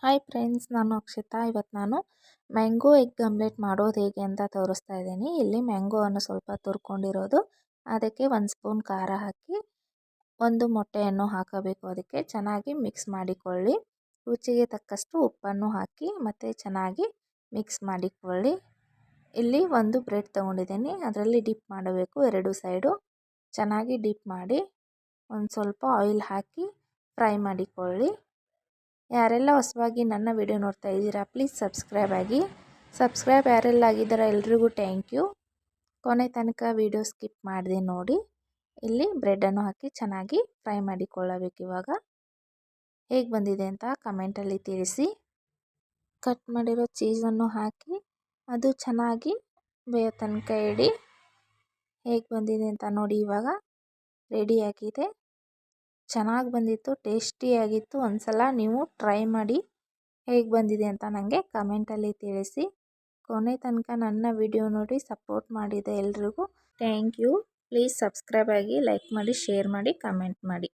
Hi friends, ನಾನು ಅಕ್ಷತಾ. ಇವತ್ತು ನಾನು ಮ್ಯಾಂಗೋ ಎಗ್ ಆಮ್ಲೆಟ್ ಮಾಡೋದು ಹೇಗೆ ಅಂತ ತೋರಿಸ್ತಾ ಇದ್ದೀನಿ. ಇಲ್ಲಿ ಮ್ಯಾಂಗೋವನ್ನು ಸ್ವಲ್ಪ ತುರ್ಕೊಂಡಿರೋದು, ಅದಕ್ಕೆ 1 ಸ್ಪೂನ್ ಖಾರ ಹಾಕಿ 1 ಮೊಟ್ಟೆಯನ್ನು ಹಾಕಬೇಕು. ಅದಕ್ಕೆ ಚೆನ್ನಾಗಿ ಮಿಕ್ಸ್ ಮಾಡಿಕೊಳ್ಳಿ. ರುಚಿಗೆ ತಕ್ಕಷ್ಟು ಉಪ್ಪನ್ನು ಹಾಕಿ ಮತ್ತು ಚೆನ್ನಾಗಿ ಮಿಕ್ಸ್ ಮಾಡಿಕೊಳ್ಳಿ. ಇಲ್ಲಿ 1 ಬ್ರೆಡ್ ತೊಗೊಂಡಿದ್ದೀನಿ, ಅದರಲ್ಲಿ ಡಿಪ್ ಮಾಡಬೇಕು. 2 ಸೈಡು ಚೆನ್ನಾಗಿ ಡಿಪ್ ಮಾಡಿ ಒಂದು ಸ್ವಲ್ಪ ಆಯಿಲ್ ಹಾಕಿ ಫ್ರೈ ಮಾಡಿಕೊಳ್ಳಿ. ಯಾರೆಲ್ಲ ಹೊಸವಾಗಿ ನನ್ನ ವಿಡಿಯೋ ನೋಡ್ತಾ ಇದ್ದೀರಾ, ಪ್ಲೀಸ್ ಸಬ್ಸ್ಕ್ರೈಬ್ ಆಗಿ. ಸಬ್ಸ್ಕ್ರೈಬ್ ಯಾರೆಲ್ಲ ಆಗಿದ್ದೀರಾ ಎಲ್ರಿಗೂ ಥ್ಯಾಂಕ್ ಯು. ಕೊನೆ ತನಕ ವಿಡಿಯೋ ಸ್ಕಿಪ್ ಮಾಡಿದೆ ನೋಡಿ. ಇಲ್ಲಿ ಬ್ರೆಡ್ಡನ್ನು ಹಾಕಿ ಚೆನ್ನಾಗಿ ಫ್ರೈ ಮಾಡಿಕೊಳ್ಳಬೇಕು. ಇವಾಗ ಹೇಗೆ ಬಂದಿದೆ ಅಂತ ಕಮೆಂಟಲ್ಲಿ ತಿಳಿಸಿ. ಕಟ್ ಮಾಡಿರೋ ಚೀಸನ್ನು ಹಾಕಿ ಅದು ಚೆನ್ನಾಗಿ ಬೇಯೋ ತನಕ ಇಡಿ. ಹೇಗೆ ಬಂದಿದೆ ಅಂತ ನೋಡಿ. ಇವಾಗ ರೆಡಿಯಾಗಿದೆ, ಚೆನ್ನಾಗಿ ಬಂದಿತ್ತು, ಟೇಸ್ಟಿಯಾಗಿತ್ತು. ಒಂದ್ಸಲ ನೀವು ಟ್ರೈ ಮಾಡಿ ಹೇಗೆ ಬಂದಿದೆ ಅಂತ ನನಗೆ ಕಮೆಂಟಲ್ಲಿ ತಿಳಿಸಿ. ಕೊನೆ ತನಕ ನನ್ನ ವಿಡಿಯೋ ನೋಡಿ ಸಪೋರ್ಟ್ ಮಾಡಿದೆ ಎಲ್ರಿಗೂ ಥ್ಯಾಂಕ್ ಯು. ಪ್ಲೀಸ್ ಸಬ್ಸ್ಕ್ರೈಬ್ ಆಗಿ, ಲೈಕ್ ಮಾಡಿ, ಶೇರ್ ಮಾಡಿ, ಕಮೆಂಟ್ ಮಾಡಿ.